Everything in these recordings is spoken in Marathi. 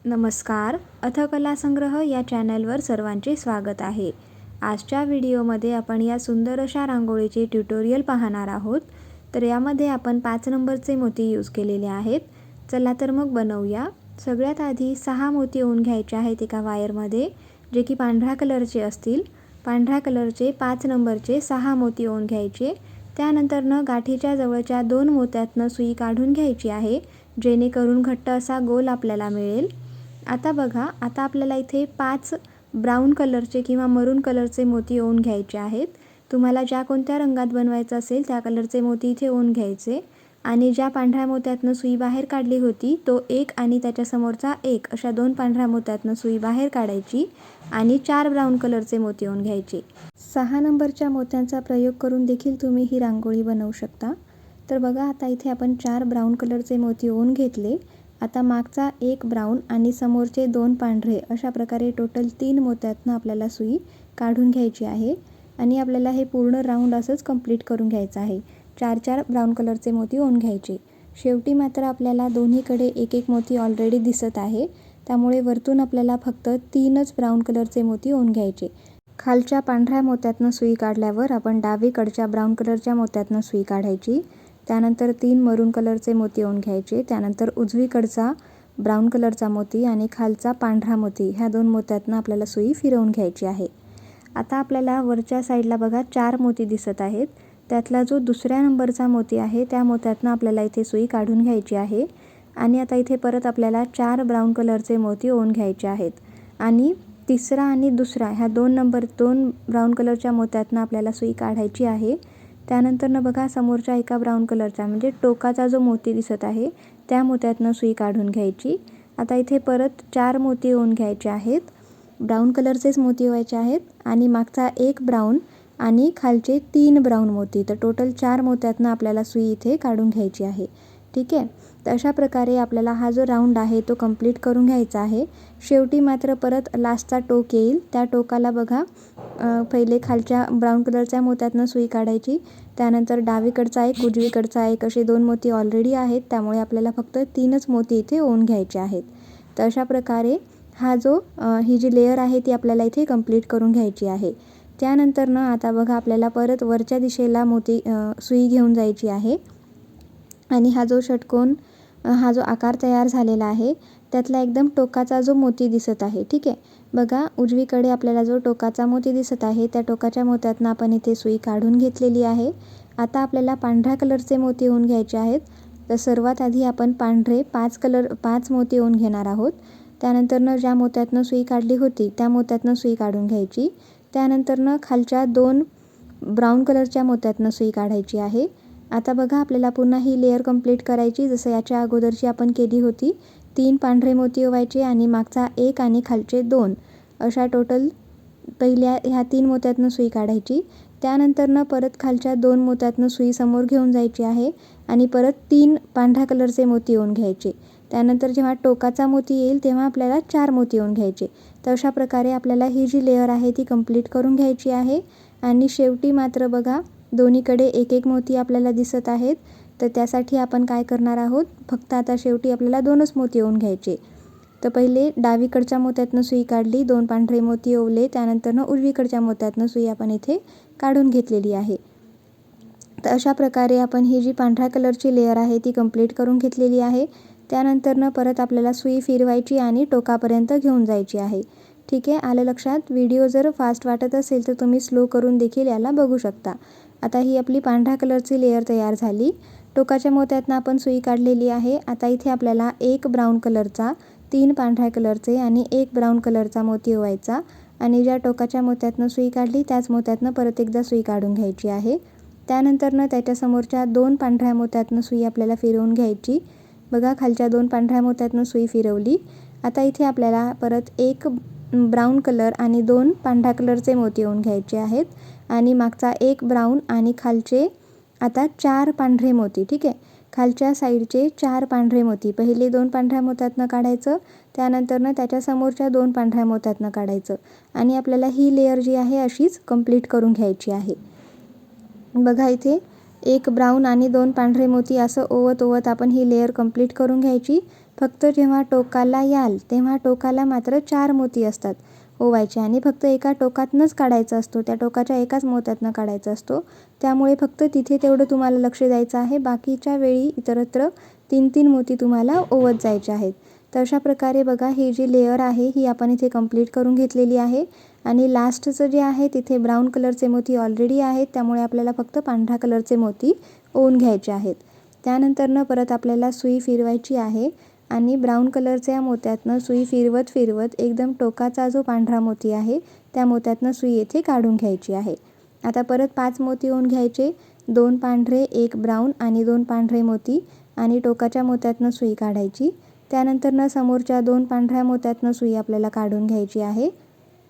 नमस्कार, अथकला संग्रह या चॅनलवर सर्वांचे स्वागत आहे। आजच्या व्हिडिओमध्ये आपण या सुंदर अशा रांगोळीचे ट्युटोरियल पाहणार आहोत। तर यामध्ये आपण 5 नंबरचे मोती यूज केलेले आहेत। चला तर मग बनवूया। सगळ्यात आधी 6 मोती ओवून घ्यायचे आहेत एका वायरमध्ये, जे की पांढऱ्या कलरचे असतील। पांढऱ्या कलरचे 5 नंबरचे 6 मोती ओवून घ्यायचे। त्यानंतर गाठीच्या जवळच्या 2 मोत्यातनं सुई काढून घ्यायची आहे, जेणेकरून घट्ट असा गोल आपल्याला मिळेल। आता बघा, आता आपल्याला इथे 5 ब्राउन कलरचे किंवा मरून कलरचे मोती ओवून घ्यायचे आहेत। तुम्हाला ज्या कोणत्या रंगात बनवायचं असेल त्या कलरचे मोती इथे ओवून घ्यायचे आणि ज्या पांढऱ्या मोत्यातनं सुई बाहेर काढली होती तो एक आणि त्याच्या समोरचा एक अशा 2 पांढऱ्या मोत्यातनं सुई बाहेर काढायची आणि 4 ब्राउन कलरचे मोती ओवून घ्यायचे। 6 नंबरच्या मोत्यांचा प्रयोग करून देखील तुम्ही ही रांगोळी बनवू शकता। तर बघा, आता इथे आपण 4 ब्राउन कलरचे मोती ओवून घेतले। आता मागचा एक ब्राउन आणि समोरचे 2 पांढरे अशा प्रकारे टोटल 3 मोत्यातनं आपल्याला सुई काढून घ्यायची आहे आणि आपल्याला हे पूर्ण राउंड असंच कंप्लीट करून घ्यायचं आहे। 4-4 ब्राउन कलरचे मोती ओवून घ्यायचे। शेवटी मात्र आपल्याला दोन्हीकडे एक एक मोती ऑलरेडी दिसत आहे, त्यामुळे वरतून आपल्याला फक्त 3च ब्राउन कलरचे मोती ओवून घ्यायचे। खालच्या पांढऱ्या मोत्यातनं सुई काढल्यावर आपण डावीकडच्या ब्राउन कलरच्या मोत्यातनं सुई काढायची। त्यानंतर 3 मरून कलरचे मोती ओवून घ्यायचे। त्यानंतर उजवीकडचा ब्राउन कलरचा मोती आणि खालचा पांढरा मोती ह्या 2 मोत्यातनं आपल्याला सुई फिरवून घ्यायची आहे। आता आपल्याला वरच्या साईडला बघा 4 मोती दिसत आहेत। त्यातला जो दुसऱ्या नंबरचा मोती आहे त्या मोत्यातनं आपल्याला इथे सुई काढून घ्यायची आहे आणि आता इथे परत आपल्याला 4 ब्राउन कलरचे मोती ओवून घ्यायचे आहेत आणि तिसरा आणि दुसरा ह्या 2 ब्राउन कलरच्या मोत्यातनं आपल्याला सुई काढायची आहे। त्यानंतर बघा, समोरच्या एका ब्राउन कलरचा म्हणजे टोकाचा जो मोती दिसत आहे त्या मोत्यातनं सुई काढून घ्यायची। आता इथे परत 4 मोती ओवून घ्यायचे आहेत। ब्राउन कलरचेच मोती ओवायचे आहेत आणि मागचा एक ब्राउन आणि खालचे 3 ब्राउन मोती, तर टोटल 4 मोत्यातनं आपल्याला सुई इथे काढून घ्यायची आहे। ठीक आहे, तर अशा प्रकारे आपल्याला हा जो राउंड आहे तो कंप्लीट करून घ्यायचा आहे। शेवटी मात्र परत लास्टचा टोक येईल, त्या टोकाला बघा पहिले खालच्या ब्राउन कलरच्या मोत्यातनं सुई काढायची। त्यानंतर डावीकडचा एक उजवीकडचा एक असे 2 मोती ऑलरेडी आहेत, त्यामुळे आपल्याला फक्त 3च मोती इथे ओवून घ्यायचे आहेत। तर अशा प्रकारे ही जी लेयर आहे ती आपल्याला इथे कंप्लीट करून घ्यायची आहे। त्यानंतर आता बघा, आपल्याला परत वरच्या दिशेला सुई घेऊन जायची आहे आणि हा जो षटकोन, हा जो आकार तयार झालेला आहे त्यातला एकदम टोकाचा जो मोती दिसत आहे, ठीक आहे, बघा उजवीकडे आपल्याला जो टोकाचा मोती दिसत आहे त्या टोकाच्या मोत्यातनं आपण इथे सुई काढून घेतलेली आहे। आता आपल्याला पांढऱ्या कलरचे मोती ओवून घ्यायचे आहेत। तर सर्वात आधी आपण पांढरे 5 मोती ओवून घेणार आहोत। त्यानंतर ज्या मोत्यातनं सुई काढली होती त्या मोत्यातनं सुई काढून घ्यायची। त्यानंतर खालच्या 2 ब्राउन कलरच्या मोत्यातनं सुई काढायची आहे। आता बघा, आपल्याला पुन्हा ही लेयर कंप्लीट करायची जसं याच्या अगोदरची आपण केली होती। 3 पांढरे मोती ओवायचे आणि मागचा एक आणि खालचे 2 अशा टोटल पहिल्या ह्या 3 मोत्यातनं सुई काढायची। त्यानंतर परत खालच्या 2 मोत्यातनं सुई समोर घेऊन जायची आहे आणि परत 3 पांढऱ्या कलरचे मोती ओवून घ्यायचे। त्यानंतर जेव्हा टोकाचा मोती येईल तेव्हा आपल्याला 4 मोती ओवून घ्यायचे। तर अशा प्रकारे आपल्याला ही जी लेयर आहे ती कंप्लीट करून घ्यायची आहे आणि शेवटी मात्र बघा, दोन्हीकडे एक एक मोती आपल्याला दिसत आहेत। तर त्यासाठी आपण काय करणार आहोत, फक्त आता शेवटी आपल्याला 2च मोती ओवून घ्यायचे। तर पहिले डावीकडच्या मोत्यातनं सुई काढली, 2 पांढरे मोती ओवले, त्यानंतर उजवीकडच्या मोत्यातनं सुई आपण इथे काढून घेतलेली आहे। तर अशा प्रकारे आपण ही जी पांढऱ्या कलरची लेयर आहे ती कंप्लीट करून घेतलेली आहे। त्यानंतर परत आपल्याला सुई फिरवायची आणि टोकापर्यंत घेऊन जायची आहे। ठीक आहे, आलं लक्षात? व्हिडिओ जर फास्ट वाटत असेल तर तुम्ही स्लो करून देखील याला बघू शकता। आता ही आपली पांढऱ्या कलरची लेयर तयार झाली। टोकाच्या मोत्यातनं आपण सुई काढलेली आहे। आता इथे आपल्याला 1 ब्राउन कलरचा, 3 पांढऱ्या कलरचे आणि 1 ब्राउन कलरचा मोती ओवायचा आणि ज्या टोकाच्या मोत्यातनं सुई काढली त्याच मोत्यातनं परत एकदा सुई काढून घ्यायची आहे। त्यानंतर त्याच्या समोरच्या 2 पांढऱ्या मोत्यातनं सुई आपल्याला फिरवून घ्यायची। बघा, खालच्या 2 पांढऱ्या मोत्यातनं सुई फिरवली। आता इथे आपल्याला परत 1 ब्राउन कलर आणि 2 पांढऱ्या कलरचे मोती ओवून घ्यायचे आहेत आणि मागचा एक ब्राउन आणि खालचे आता 4 पांढरे मोती, ठीक आहे, खालच्या साईडचे 4 पांढरे मोती पहिले 2 पांढऱ्या मोत्यातनं काढायचं, त्यानंतर त्याच्या समोरच्या 2 पांढऱ्या मोत्यातनं काढायचं आणि आपल्याला ही लेयर जी आहे अशीच कंप्लीट करून घ्यायची आहे। बघा, इथे 1 ब्राउन आणि 2 पांढरे मोती असं ओवत आपण ही लेयर कंप्लीट करून घ्यायची। फक्त जेव्हा टोकाला याल तेव्हा टोकाला मात्र 4 मोती असतात ओवायचे आणि फक्त एका टोकातनंच काढायचा असतो, त्या टोकाच्या एकाच मोत्यातनं काढायचा असतो. त्यामुळे फक्त तिथे तेवढं तुम्हाला लक्ष द्यायचं आहे. बाकीच्या वेळी इतरत्र 3-3 मोती तुम्हाला ओवत जायचे आहेत. तर अशा प्रकारे बघा ही जी लेयर आहे ही आपण इथे कंप्लीट करून घेतलेली आहे आणि लास्टचं जे आहे तिथे ब्राऊन कलरचे मोती ऑलरेडी आहेत, त्यामुळे आपल्याला फक्त पांढऱ्या कलरचे मोती ओवून घ्यायचे आहेत. त्यानंतरनं परत आपल्याला सुई फिरवायची आहे आणि ब्राऊन कलरच्या मोत्यातनं सुई फिरवत फिरवत एकदम टोकाचा जो पांढरा मोती आहे त्या मोत्यातनं सुई येथे काढून घ्यायची आहे. आता परत 5 मोती ओवून घ्यायचे, 2 पांढरे 1 ब्राऊन आणि 2 पांढरे मोती आणि टोकाच्या मोत्यातनं सुई काढायची. त्यानंतरनं समोरच्या 2 पांढऱ्या मोत्यातनं सुई आपल्याला काढून घ्यायची आहे.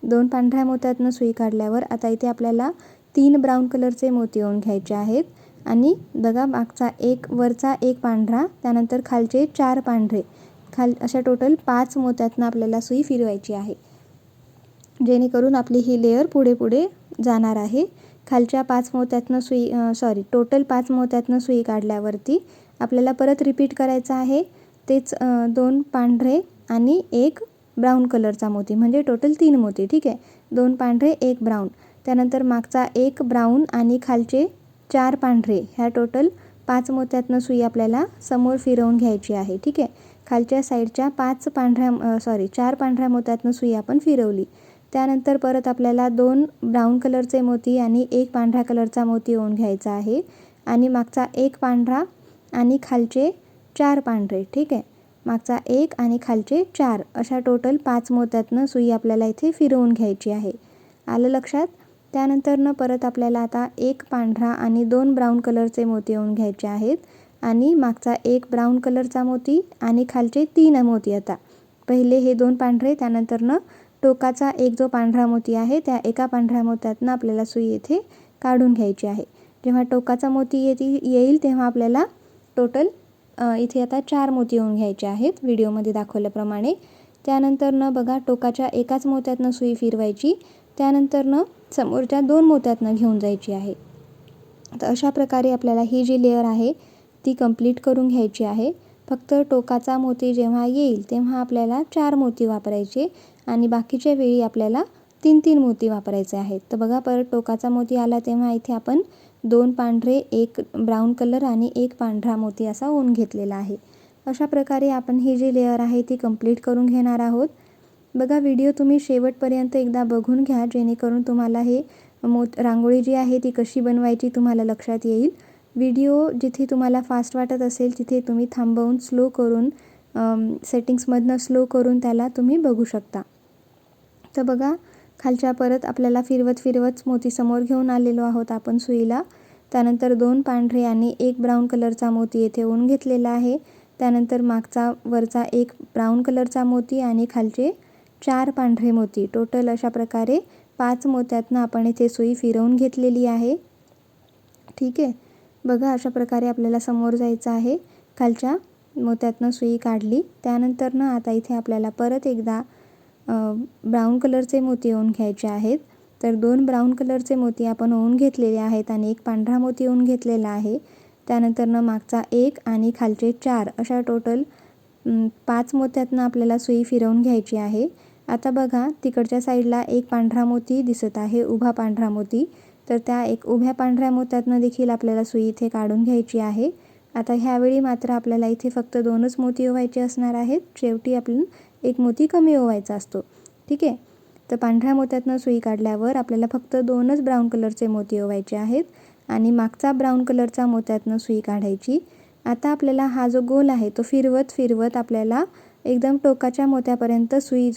2 पांढऱ्या मोत्यातनं सुई काढल्यावर आता इथे आपल्याला 3 ब्राऊन कलरचे मोती ओवून घ्यायचे आहेत आणि बघा मागचा वरचा 1 पांढरा, त्यानंतर खालचे 4 पांढरे, अशा टोटल 5 मोत्यातनं आपल्याला सुई फिरवायची आहे, जेणेकरून आपली ही लेयर पुढे पुढे जाणार आहे. खालच्या 5 मोत्यातनं टोटल 5 मोत्यातनं सुई काढल्यावरती आपल्याला परत रिपीट करायचं आहे. तेच 2 पांढरे आणि 1 ब्राऊन कलरचा मोती, म्हणजे टोटल 3 मोती. ठीक आहे, 2 पांढरे 1 ब्राऊन, त्यानंतर मागचा 1 ब्राऊन आणि खालचे 4 पांढरे, ह्या टोटल 5 मोत्यातनं सुई आपल्याला समोर फिरवून घ्यायची आहे. ठीक आहे, खालच्या साईडच्या 4 पांढऱ्या मोत्यातनं सुई आपण फिरवली. त्यानंतर परत आपल्याला 2 ब्राऊन कलरचे मोती आणि 1 पांढऱ्या कलरचा मोती ओवून घ्यायचा आहे आणि मागचा 1 पांढरा आणि खालचे 4 पांढरे. ठीक आहे, मागचा 1 आणि खालचे 4, अशा टोटल 5 मोत्यातनं सुई आपल्याला इथे फिरवून घ्यायची आहे. आलं लक्षात? त्यानंतरनं परत आपल्याला आता 1 पांढरा आणि 2 ब्राऊन कलरचे मोती ओवून घ्यायचे आहेत आणि मागचा 1 ब्राऊन कलरचा मोती आणि खालचे 3 मोती. आता पहिले हे 2 पांढरे, त्यानंतरनं टोकाचा 1 जो पांढरा मोती आहे त्या एका पांढऱ्या मोत्यातनं आपल्याला सुई येथे काढून घ्यायची आहे. जेव्हा टोकाचा मोती येईल तेव्हा आपल्याला टोटल इथे आता 4 मोती ओवून घ्यायचे आहेत व्हिडिओमध्ये दाखवल्याप्रमाणे. त्यानंतरनं बघा टोकाच्या एकाच मोत्यातनं सुई फिरवायची, त्यानंतरनं समोरच्या 2 मोत्यातनं घेऊन जायची आहे. तर अशा प्रकारे आपल्याला ही जी लेयर आहे ती कंप्लीट करून घ्यायची आहे. फक्त टोकाचा मोती जेव्हा येईल तेव्हा आपल्याला 4 मोती वापरायचे आणि बाकीच्या वेळी आपल्याला 3-3 मोती वापरायचे आहेत. तर बघा परत टोकाचा मोती आला तेव्हा इथे आपण 2 पांढरे 1 ब्राऊन कलर आणि 1 पांढरा मोती असा ओवून घेतलेला आहे. अशा प्रकारे आपण ही जी लेयर आहे ती कंप्लीट करून घेणार आहोत. बघा व्हिडिओ तुम्ही शेवटपर्यंत एकदा बघून घ्या, जेणेकरून तुम्हाला हे रांगोळी जी आहे ती कशी बनवायची तुम्हाला लक्षात येईल. व्हिडिओ जिथे तुम्हाला फास्ट वाटत असेल तिथे तुम्ही थांबवून स्लो करून सेटिंग्समधनं स्लो करून त्याला तुम्ही बघू शकता. तर बघा खालच्या परत आपल्याला फिरवत फिरवत मोती समोर घेऊन आलेलो आहोत आपण सुईला. त्यानंतर 2 पांढरे आणि 1 ब्राऊन कलरचा मोती येथे ओवून घेतलेला आहे. त्यानंतर मागचा वरचा 1 ब्राऊन कलरचा मोती आणि खालचे 4 पांढरे मोती, टोटल अशा प्रकारे 5 मोत्यातनं आपण इथे सुई फिरवून घेतलेली आहे. ठीक आहे, बघा अशा प्रकारे आपल्याला समोर जायचं आहे. खालच्या मोत्यातनं सुई काढली, त्यानंतरनं आता इथे आपल्याला परत एकदा ब्राऊन कलरचे मोती ओवून घ्यायचे आहेत. तर 2 ब्राऊन कलरचे मोती आपण ओवून घेतलेले आहेत आणि 1 पांढरा मोती ओवून घेतलेला आहे. त्यानंतरनं मागचा 1 आणि खालचे 4, अशा टोटल 5 मोत्यातनं आपल्याला सुई फिरवून घ्यायची आहे. आता बघा तिकडच्या साईडला 1 पांढरा मोती दिसत आहे, उभा पांढरा मोती. तर त्या उभ्या पांढऱ्या मोत्यातनं देखील आपल्याला सुई इथे काढून घ्यायची आहे. आता ह्यावेळी मात्र आपल्याला इथे फक्त 2च मोती ओवायचे असणार आहेत. शेवटी आपण 1 मोती कमी ओवायचा असतो. ठीक आहे, तर पांढऱ्या मोत्यातनं सुई काढल्यावर आपल्याला फक्त 2च ब्राऊन कलरचे मोती ओवायचे आहेत आणि मागचा ब्राऊन कलरचा मोत्यातनं सुई काढायची. आता आपल्याला हा जो गोल आहे तो फिरवत फिरवत आपल्याला एकदम टोकाच्या मोत्यापर्यंत सुई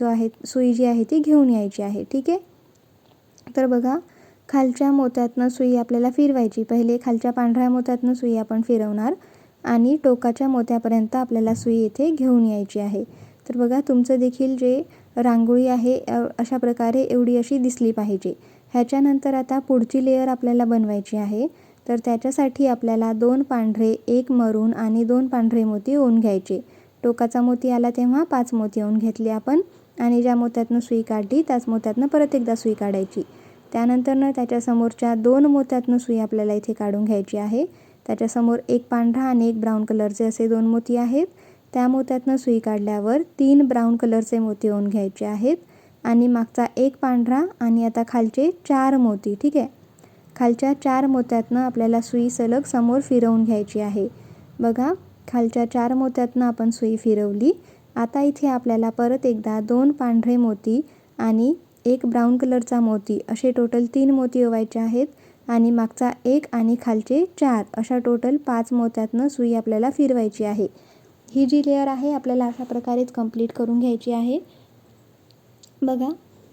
जी आहे ती घेऊन यायची आहे. ठीक आहे, तर बघा खालच्या मोत्यातनं सुई आपल्याला फिरवायची. पहिले खालच्या पांढऱ्या मोत्यातनं सुई आपण फिरवणार आणि टोकाच्या मोत्यापर्यंत आपल्याला सुई येथे घेऊन यायची आहे. तर बघा तुमचं देखील जे रांगोळी आहे अशा प्रकारे एवढी अशी दिसली पाहिजे. ह्याच्यानंतर आता पुढची लेयर आपल्याला बनवायची आहे. तर त्याच्यासाठी आपल्याला 2 पांढरे 1 मरून आणि 2 पांढरे मोती ओवून घ्यायचे. टोकाचा मोती आला तेव्हा 5 मोती ओवून घेतले आपण आणि ज्या मोत्यातनं सुई काढली त्याच मोत्यातनं परत एकदा सुई काढायची. त्यानंतरनं त्याच्यासमोरच्या 2 मोत्यातनं सुई आपल्याला इथे काढून घ्यायची आहे. त्याच्यासमोर 1 पांढरा आणि 1 ब्राऊन कलरचे असे 2 मोती आहेत. त्या मोत्यातनं सुई काढल्यावर 3 ब्राऊन कलरचे मोती ओवून घ्यायचे आहेत आणि मागचा एक पांढरा आणि आता खालचे 4 मोती. ठीक आहे, खालच्या 4 मोत्यातनं आपल्याला सुई सलग समोर फिरवून घ्यायची आहे. बघा, खालच्या 4 मोत्यातनं आपण सुई फिरवली. आता इथे आपल्याला परत एकदा 2 पांढरे मोती आणि एक ब्राऊन कलरचा मोती असे टोटल 3 मोती ओवायचे आहेत आणि मागचा एक आणि खालचे 4 अशा टोटल 5 मोत्यातनं सुई आपल्याला फिरवायची आहे. ही जी लेयर आहे आपल्याला अशा प्रकारेच कंप्लीट करून घ्यायची आहे. बघा,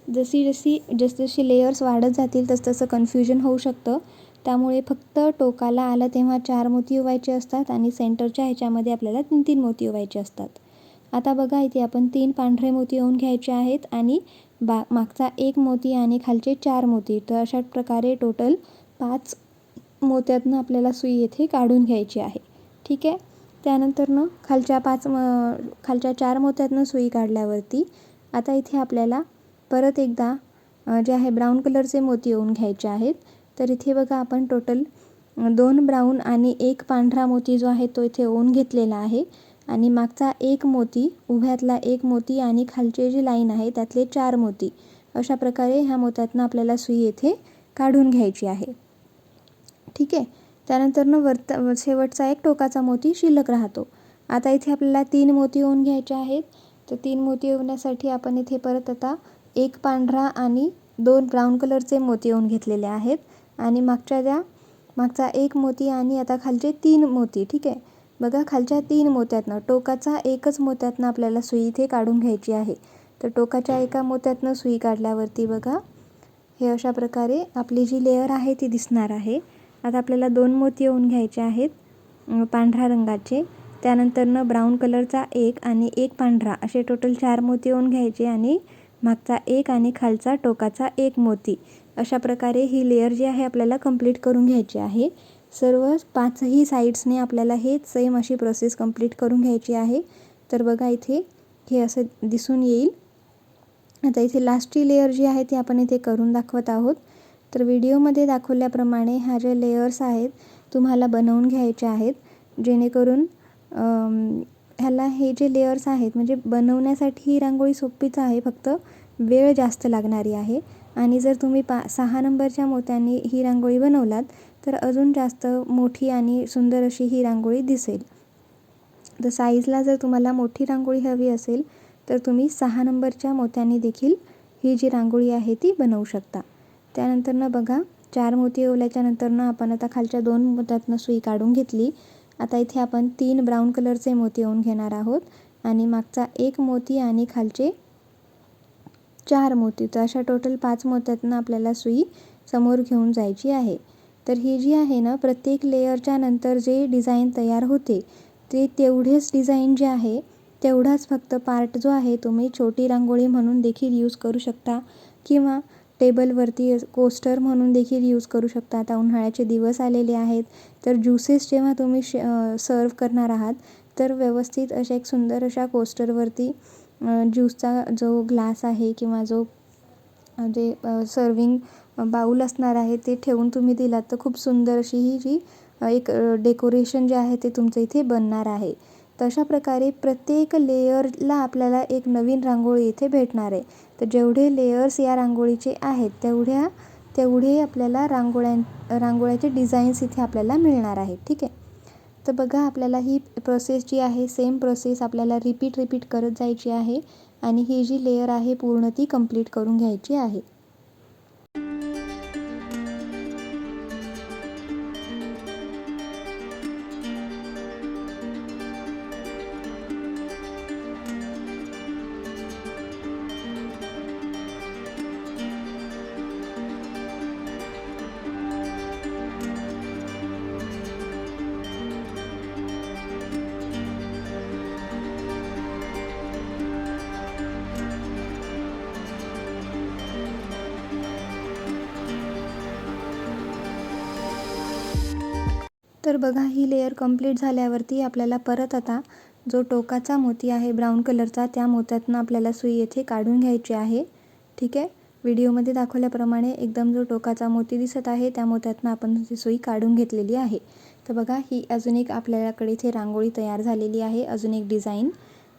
जशी लेयर्स वाढत जातील तसं कन्फ्युजन होऊ शकतं. त्यामुळे फक्त टोकाला आलं तेव्हा 4 मोती ओवायचे असतात आणि सेंटरच्या ह्याच्यामध्ये आपल्याला 3-3 मोती ओवायचे असतात. आता बघा, इथे आपण 3 पांढरे मोती ओवून घ्यायचे आहेत आणि मागचा एक मोती आणि खालचे 4 मोती. तर अशा प्रकारे टोटल 5 मोत्यातनं आपल्याला सुई येथे काढून घ्यायची आहे. ठीक आहे, त्यानंतरनं खालच्या 4 मोत्यातनं सुई काढल्यावरती आता इथे आपल्याला परत एकदा जे आहे ब्राऊन कलरचे मोती ओवून घ्यायचे आहेत. तर इथे बघा, आपण टोटल 2 ब्राऊन आणि एक पांढरा मोती जो आहे तो इथे ओवून घेतलेला आहे आणि मागचा एक मोती, उभ्यातला एक मोती आणि खालचे जी लाईन आहे त्यातले 4 मोती अशा प्रकारे ह्या मोत्यातनं आपल्याला सुई येथे काढून घ्यायची आहे. ठीक आहे, त्यानंतरनं शेवटचा एक टोकाचा मोती शिल्लक राहतो. आता इथे आपल्याला 3 मोती ओवून घ्यायचे आहेत. तर 3 मोती ओवण्यासाठी आपण इथे परत आता एक पांढरा आणि 2 ब्राऊन कलरचे मोती ओवून घेतलेले आहेत आणि मागचा एक मोती आणि आता खालचे 3 मोती. ठीक आहे, बघा, खालच्या 3 मोत्यातनं टोकाचा एकच मोत्यातनं आपल्याला सुई इथे काढून घ्यायची आहे. तर टोकाच्या एका मोत्यातनं सुई काढल्यावरती बघा, हे अशा प्रकारे आपली जी लेयर आहे ती दिसणार आहे. आता आपल्याला 2 मोती ओवून घ्यायचे आहेत पांढऱ्या रंगाचे. त्यानंतरनं ब्राऊन कलरचा एक आणि एक पांढरा असे टोटल 4 मोती ओवून घ्यायचे आणि मागचा एक आणि खालचा टोकाचा एक मोती. अशा प्रकारे ही लेयर जी आहे आपल्याला कंप्लीट करून घ्यायची आहे. सर्व 5ही साईड्सने आपल्याला हे सेम अशी प्रोसेस कंप्लीट करून घ्यायची आहे. तर बघा, इथे हे असं दिसून येईल. आता इथे लास्टची लेयर जी आहे ती आपण इथे करून दाखवत आहोत. तर व्हिडिओमध्ये दाखवल्याप्रमाणे ह्या ज्या लेयर्स आहेत तुम्हाला बनवून घ्यायच्या आहेत, जेणेकरून ह्याला हे जे लेयर्स आहेत म्हणजे बनवण्यासाठी ही रांगोळी सोपीच आहे, फक्त वेळ जास्त लागणारी आहे. आणि जर तुम्ही 6 नंबरच्या मोत्यांनी ही रांगोळी बनवलात तर अजून जास्त मोठी आणि सुंदर अशी ही रांगोळी दिसेल. तर साईजला जर तुम्हाला मोठी रांगोळी हवी असेल तर तुम्ही 6 नंबरच्या मोत्यांनी देखील ही जी रांगोळी आहे ती बनवू शकता. त्यानंतरनं बघा, 4 मोती ओवल्याच्या नंतरनं आपण आता खालच्या 2 मोत्यातनं सुई काढून घेतली. आता इथे आपण 3 ब्राऊन कलरचे मोती ओवून घेणार आहोत आणि मागचा एक मोती आणि खालचे 4 मोती. तर अशा टोटल 5 मोत्यातनं आपल्याला सुई समोर घेऊन जायची आहे. तर ही जी आहे ना, प्रत्येक लेयरच्या नंतर जे डिझाईन तयार होते ते तेवढेच डिझाईन जे आहे तेवढाच फक्त पार्ट जो आहे तुम्ही छोटी रांगोळी म्हणून देखील यूज करू शकता किंवा टेबलवरती कोस्टर म्हणून देखील यूज करू शकता. आता उन्हाळ्याचे दिवस आलेले आहेत, तर ज्युसेस जेव्हा तुम्ही सर्व करणार आहात तर व्यवस्थित अशा एक सुंदर अशा कोस्टरवरती ज्यूसचा जो ग्लास आहे किंवा जो जे सर्विंग बाऊल असणार आहे ते ठेवून तुम्ही दिलात तर खूप सुंदर अशी ही जी एक डेकोरेशन जे आहे ते तुमचं इथे बनणार आहे. तशा प्रकारे प्रत्येक लेयरला आपल्याला एक नवीन रांगोळी इथे भेटणार आहे. तर जेवढे लेयर्स या रांगोळीचे आहेत तेवढे आपल्याला रांगोळ्याचे डिझाईन्स इथे आपल्याला मिळणार आहेत. ठीक आहे, तर बघा, आपल्याला ही प्रोसेस जी आहे सेम प्रोसेस आपल्याला रिपीट करत जायची आहे आणि ही जी लेयर आहे पूर्ण ती कंप्लीट करून घ्यायची आहे. तर बघा, ही लेयर कंप्लीट झाल्यावरती आपल्याला परत आता जो टोकाचा मोती आहे ब्राऊन कलरचा त्या मोत्यातनं आपल्याला सुई येथे काढून घ्यायची आहे. ठीक आहे, व्हिडिओमध्ये दाखवल्याप्रमाणे एकदम जो टोकाचा मोती दिसत आहे त्या मोत्यातनं आपण ती सुई काढून घेतलेली आहे. तर बघा ही अजून एक आपल्याकडे इथे रांगोळी तयार झालेली आहे, अजून एक डिझाईन.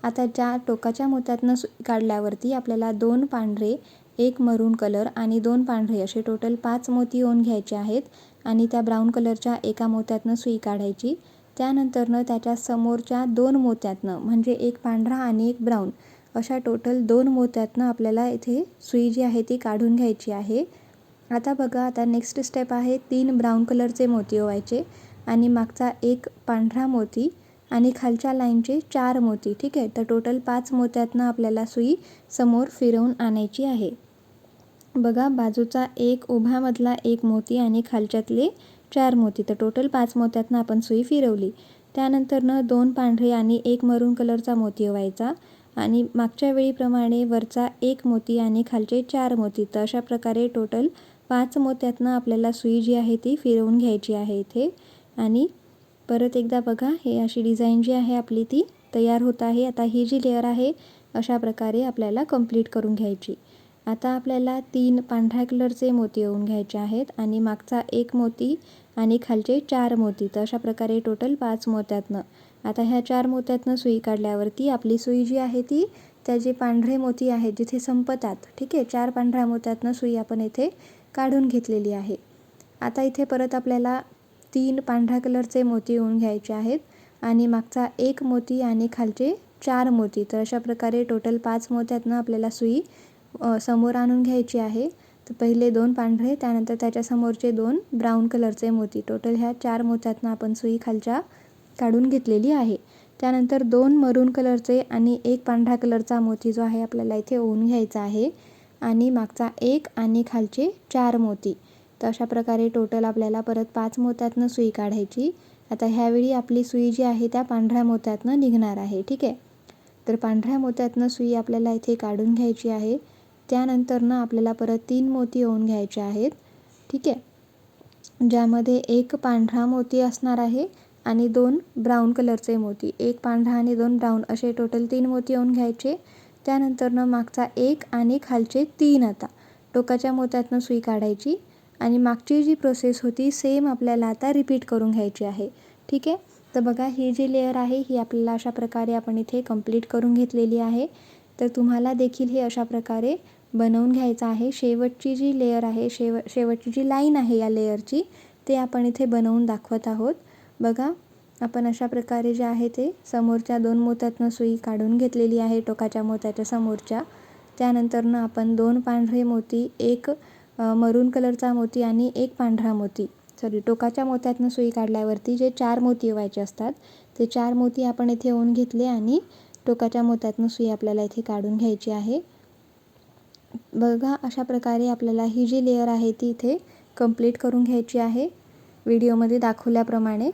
आता ज्या टोकाच्या मोत्यातनं सुई काढल्यावरती आपल्याला 2 पांढरे, 1 मरून कलर आणि 2 पांढरे असे टोटल 5 मोती ओवून घ्यायचे आहेत आणि त्या ब्राऊन कलरच्या एका मोत्यातनं सुई काढायची. त्यानंतरनं त्याच्या समोरच्या 2 मोत्यातनं म्हणजे एक पांढरा आणि एक ब्राऊन अशा टोटल 2 मोत्यातनं आपल्याला इथे सुई जी आहे ती काढून घ्यायची आहे. आता बघा, आता नेक्स्ट स्टेप आहे 3 ब्राऊन कलरचे मोती ओवायचे आणि मागचा एक पांढरा मोती आणि खालच्या लाईनचे 4 मोती. ठीक आहे, तर टोटल 5 मोत्यातनं आपल्याला सुई समोर फिरवून आणायची आहे. बघा, बाजूचा एक उभ्यामधला एक मोती आणि खालच्यातले 4 मोती, तर टोटल 5 मोत्यातनं आपण सुई फिरवली. त्यानंतरनं 2 पांढरे आणि 1 मरून कलरचा मोती ओवायचा आणि मागच्या वेळीप्रमाणे वरचा 1 मोती आणि खालचे 4 मोती. तर अशा प्रकारे टोटल 5 मोत्यातनं आपल्याला सुई जी आहे ती फिरवून घ्यायची आहे इथे. आणि परत एकदा बघा, हे अशी डिझाईन जी आहे आपली ती तयार होत आहे. आता ही जी लेअर आहे अशा प्रकारे आपल्याला कंप्लीट करून घ्यायची. आता आपल्याला 3 पांढऱ्या कलरचे मोती ओवून घ्यायचे आहेत आणि मागचा 1 मोती आणि खालचे 4 मोती. तर अशा प्रकारे टोटल 5 मोत्यातनं. आता ह्या 4 मोत्यातनं सुई काढल्यावरती आपली सुई जी आहे ती त्या जे पांढरे मोती आहेत जिथे संपतात, ठीक आहे, 4 पांढऱ्या मोत्यातनं सुई आपण इथे काढून घेतलेली आहे. आता इथे परत आपल्याला 3 पांढऱ्या कलरचे मोती ओवून घ्यायचे आहेत आणि मागचा 1 मोती आणि खालचे 4 मोती. तर अशा प्रकारे टोटल 5 मोत्यातनं आपल्याला सुई समोर आणून घ्यायची आहे. तर पहिले 2 पांढरे, त्यानंतर त्याच्या समोरचे 2 ब्राऊन कलरचे मोती. टोटल ह्या 4 मोत्यातनं आपण सुई खालच्या काढून घेतलेली आहे. त्यानंतर 2 मरून कलरचे आणि 1 पांढऱ्या कलरचा मोती जो आहे आपल्याला इथे ओवून घ्यायचा आहे आणि मागचा 1 आणि खालचे 4 मोती. तर अशा प्रकारे टोटल आपल्याला परत 5 मोत्यातनं सुई काढायची. आता ह्यावेळी आपली सुई जी आहे त्या पांढऱ्या मोत्यातनं निघणार आहे. ठीक आहे, तर पांढऱ्या मोत्यातनं सुई आपल्याला इथे काढून घ्यायची आहे. त्यानंतरनं आपल्याला परत 3 मोती ओवून घ्यायचे आहेत. ठीक आहे, ज्यामध्ये एक पांढरा मोती असणार आहे आणि 2 ब्राऊन कलरचे मोती. 1 पांढरा आणि 2 ब्राऊन असे टोटल 3 मोती ओवून घ्यायचे. त्यानंतरनं मागचा 1 आणि खालचे 3 आता टोकाच्या मोत्यातनं सुई काढायची आणि मागची जी प्रोसेस होती सेम आपल्याला आता रिपीट करून घ्यायची आहे. ठीक आहे, तर बघा ही जी लेअर आहे ही आपल्याला अशा प्रकारे आपण इथे कंप्लीट करून घेतलेली आहे. तर तुम्हाला देखील हे अशा प्रकारे बनवून घ्यायचं आहे. शेवटची जी लेअर आहे, शेवटची जी लाईन आहे या लेअरची, ते आपण इथे बनवून दाखवत आहोत. बघा, आपण अशा प्रकारे जे आहे ते समोरच्या 2 मोत्यातनं सुई काढून घेतलेली आहे, टोकाच्या मोत्याच्या समोरच्या. त्यानंतरनं आपण 2 पांढरे मोती, 1 मरून कलरचा मोती आणि 1 पांढरा मोती, टोकाच्या मोत्यातनं सुई काढल्यावरती जे 4 मोती ओवायचे असतात ते 4 मोती आपण इथे ओवून घेतले आणि टोकाच्या मोत्यातनं सुई आपल्याला इथे काढून घ्यायची आहे. बघा, अशा प्रकारे आपल्याला ही जी लेअर आहे ती इथे कंप्लीट करून घ्यायची आहे व्हिडिओमध्ये दाखवल्याप्रमाणे.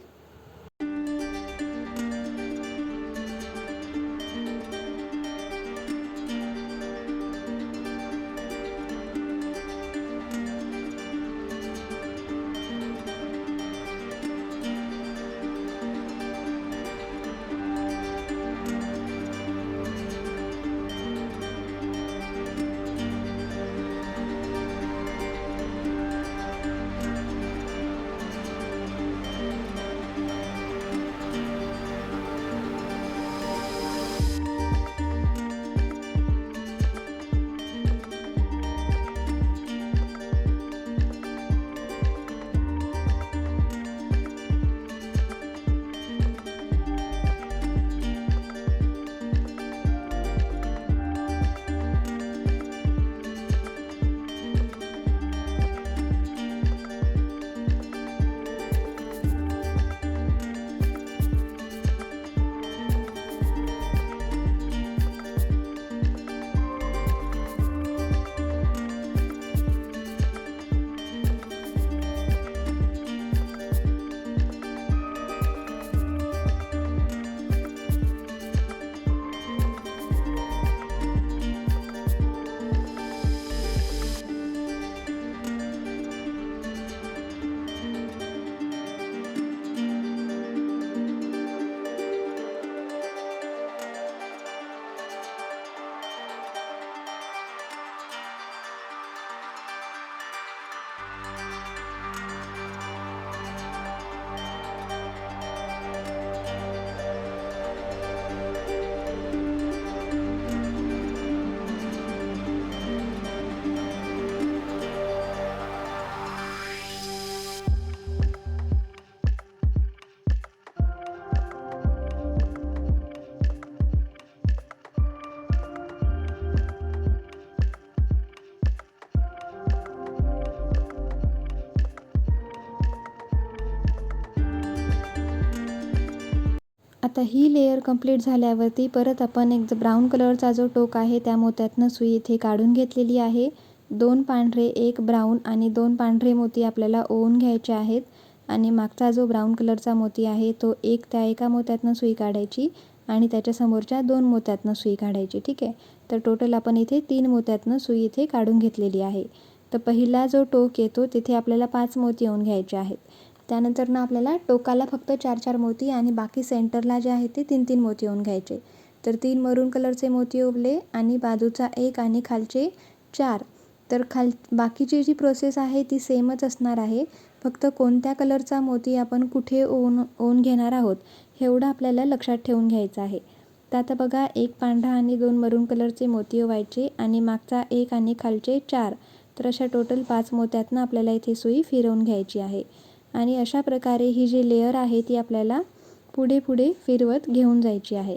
आता ही लेयर कंप्लीट झाल्यावरती परत आपण एक ब्राऊन कलरचा जो टोक आहे त्या मोत्यातनं सुई इथे काढून घेतलेली आहे. 2 पांढरे 1 ब्राऊन आणि 2 पांढरे मोती आपल्याला ओवून घ्यायचे आहेत आणि मागचा जो ब्राऊन कलरचा मोती आहे तो त्या एका मोत्यातनं सुई काढायची आणि त्याच्या समोरच्या 2 मोत्यातनं सुई काढायची. ठीक आहे. तर टोटल आपण इथे 3 मोत्यातनं सुई इथे काढून घेतलेली आहे. तर पहिला जो टोक येतो तिथे आपल्याला 5 मोती ओवून घ्यायचे आहेत. त्यानंतर ना आपल्याला टोकाला फक्त 4-4 मोती आणि बाकी सेंटरला जे आहे ते 3-3 मोती ओवून घ्यायचे. तर 3 मरून कलरचे मोती ओवले आणि बाजूचा 1 आणि खालचे 4. तर बाकीची जी प्रोसेस आहे ती सेमच असणार आहे. फक्त कोणत्या कलरचा मोती आपण कुठे ओवून घेणार आहोत एवढं आपल्याला लक्षात ठेवून घ्यायचं आहे. तर आता बघा 1 पांढरा आणि 2 मरून कलरचे मोती ओवायचे आणि मागचा 1 आणि खालचे 4. तर अशा टोटल 5 मोत्यातनं आपल्याला इथे सुई फिरवून घ्यायची आहे. आणि अशा प्रकारे ही जी लेयर आहे ती आपल्याला पुढे फिरवत घेऊन जायची आहे.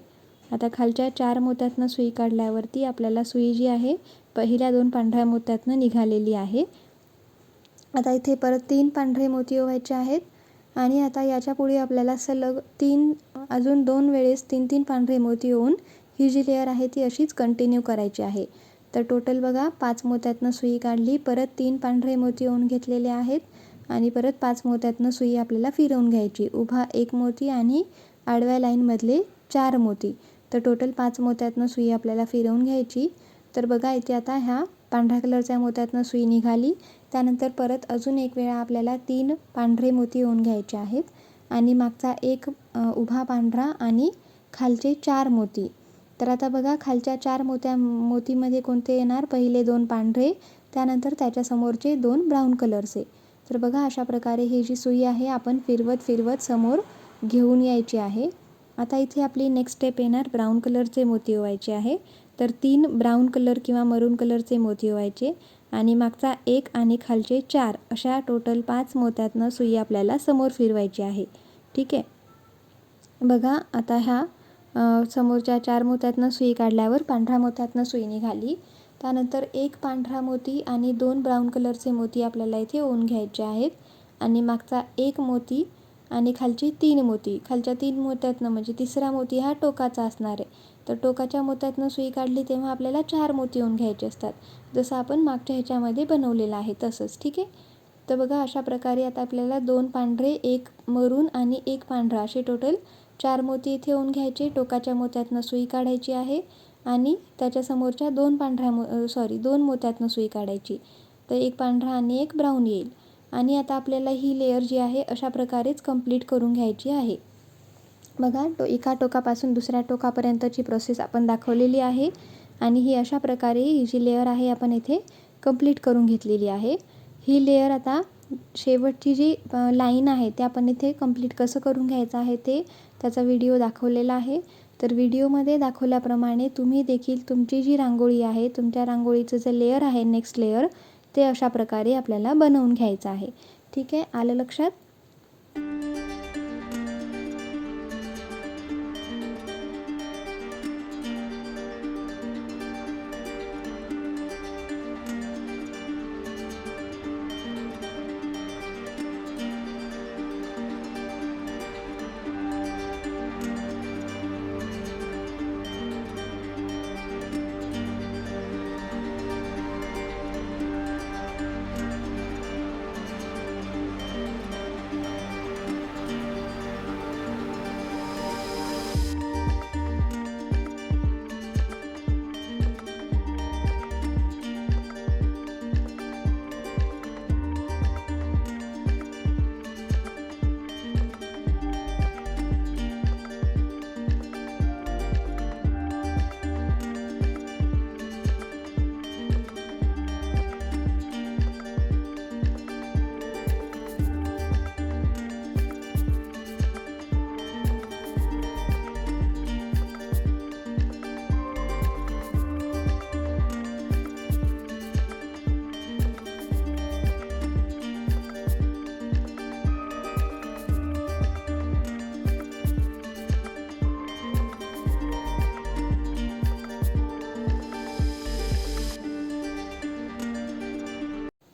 आता खालच्या 4 मोत्यातनं सुई काढल्यावरती आपल्याला सुई जी आहे पहिल्या 2 पांढऱ्या मोत्यातनं निघालेली आहे. आता इथे परत 3 पांढरे मोती ओवायचे आहेत आणि आता याच्या पुढे आपल्याला सलग अजून 2 वेळेस 3-3 पांढरे मोती ओवून ही जी लेयर आहे ती अशीच कंटिन्यू करायची आहे. तर टोटल बघा 5 मोत्यातनं सुई काढली, परत 3 पांढरे मोती ओवून घेतलेले आहेत आणि परत 5 मोत्यातनं सुई आपल्याला फिरवून घ्यायची. उभा 1 मोती आणि आडव्या लाईनमधले 4 मोती. तर टोटल 5 मोत्यातनं सुई आपल्याला फिरवून घ्यायची. तर बघा इथे आता ह्या पांढऱ्या कलरच्या मोत्यातनं सुई निघाली. त्यानंतर परत अजून एक वेळा आपल्याला 3 पांढरे मोती ओवून घ्यायचे आहेत आणि मागचा 1 उभा पांढरा आणि खालचे 4 मोती. तर आता बघा खालच्या 4 मोतीमध्ये कोणते येणार? पहिले 2 पांढरे, त्यानंतर त्याच्या समोरचे 2 ब्राऊन कलरचे. तर बघा अशा प्रकारे ही जी सुई आहे आपण फिरवत समोर घेऊन यायची आहे. आता इथे आपली नेक्स्ट स्टेप येणार, ब्राऊन कलरचे मोती ओवायचे आहे. तर 3 ब्राऊन कलर किंवा मरून कलरचे मोती ओवायचे आणि मागचा 1 आणि खालचे 4 अशा टोटल 5 मोत्यातनं सुई आपल्याला समोर फिरवायची आहे. ठीक आहे. बघा आता ह्या समोरच्या 4 मोत्यातनं सुई काढल्यावर पांढऱ्या मोत्यातनं सुई निघाली. त्यानंतर 1 पांढरा मोती आणि 2 ब्राऊन कलरचे मोती आपल्याला इथे ओवून घ्यायचे आहेत आणि मागचा 1 मोती आणि खालचे 3 मोती. खालच्या 3 मोत्यातनं म्हणजे तिसरा मोती हा टोकाचा असणार आहे. तर टोकाच्या मोत्यातनं सुई काढली तेव्हा आपल्याला 4 मोती ओवून घ्यायचे असतात, जसं आपण मागच्या ह्याच्यामध्ये बनवलेलं आहे तसंच. ठीक आहे. तर बघा अशा प्रकारे आता आपल्याला 2 पांढरे 1 मरून आणि 1 पांढरा असे टोटल 4 मोती इथे ओवून घ्यायचे. टोकाच्या मोत्यातनं सुई काढायची आहे आणि त्याच्या समोरच्या 2 मोत्यातनं सुई काढायची. तर 1 पांढरा आणि 1 ब्राऊन येईल. आणि आता आपल्याला ही लेयर जी आहे अशा प्रकारेच कंप्लीट करून घ्यायची आहे. बघा एका टोकापासून दुसऱ्या टोकापर्यंतची प्रोसेस आपण दाखवलेली आहे आणि ही अशा प्रकारे ही जी लेयर आहे आपण इथे कंप्लीट करून घेतलेली आहे. ही लेयर आता शेवटची जी लाईन आहे ते आपण इथे कंप्लीट कसं करून घ्यायचं आहे ते त्याचा व्हिडिओ दाखवलेला आहे. तर व्हिडिओमध्ये दाखवल्याप्रमाणे तुम्ही देखील तुमची जी रांगोळी आहे, तुमच्या रांगोळीचं जे लेयर आहे नेक्स्ट लेयर ते अशा प्रकारे आपल्याला बनवून घ्यायचं आहे. ठीक आहे. आलं लक्षात?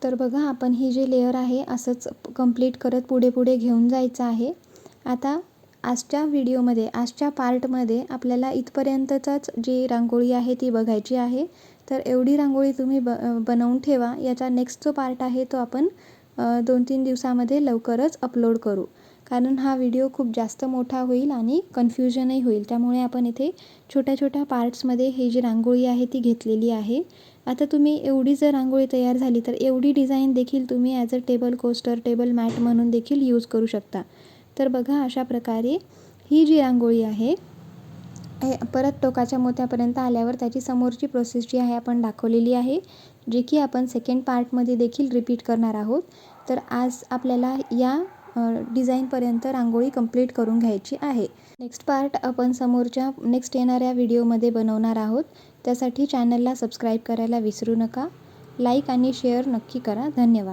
तर बघा आपण ही जी लेयर आहे असंच कंप्लीट करत पुढे घेऊन जायचं आहे. आता आजच्या व्हिडिओमध्ये, आजच्या पार्टमध्ये आपल्याला इथपर्यंतचाच जी रांगोळी आहे ती बघायची आहे. तर एवढी रांगोळी तुम्ही बनवून ठेवा. याचा नेक्स्ट जो पार्ट आहे तो आपण 2-3 दिवसामध्ये लवकरच अपलोड करू. कारण हा व्हिडिओ खूप जास्त मोठा होईल आणि कन्फ्युजनही होईल. त्यामुळे आपण इथे छोट्या-छोट्या पार्ट्समध्ये ही जी रांगोळी आहे ती घेतलेली आहे. आता तुम्ही एवढी जर रांगोळी तयार झाली तर एवढी डिझाईन देखील तुम्ही as a table coaster, table mat म्हणून देखील यूज करू शकता. तर बघा अशा प्रकारे ही जी रांगोळी आहे हे परत टोकाच्या मोत्यापर्यंत आल्यावर त्याची समोरची प्रोसेस जी आहे आपण दाखवलेली आहे, जे की आपण सेकंड पार्टमध्ये देखील रिपीट करणार आहोत. तर आज आपल्याला या डिझाईनपर्यंत रांगोळी कंप्लीट करून घ्यायची आहे. नेक्स्ट पार्ट आपण समोरच्या नेक्स्ट येणाऱ्या व्हिडिओमध्ये बनवणार आहोत. त्यासाठी चॅनलला सबस्क्राईब करायला विसरू नका. लाईक आणि शेअर नक्की करा. धन्यवाद.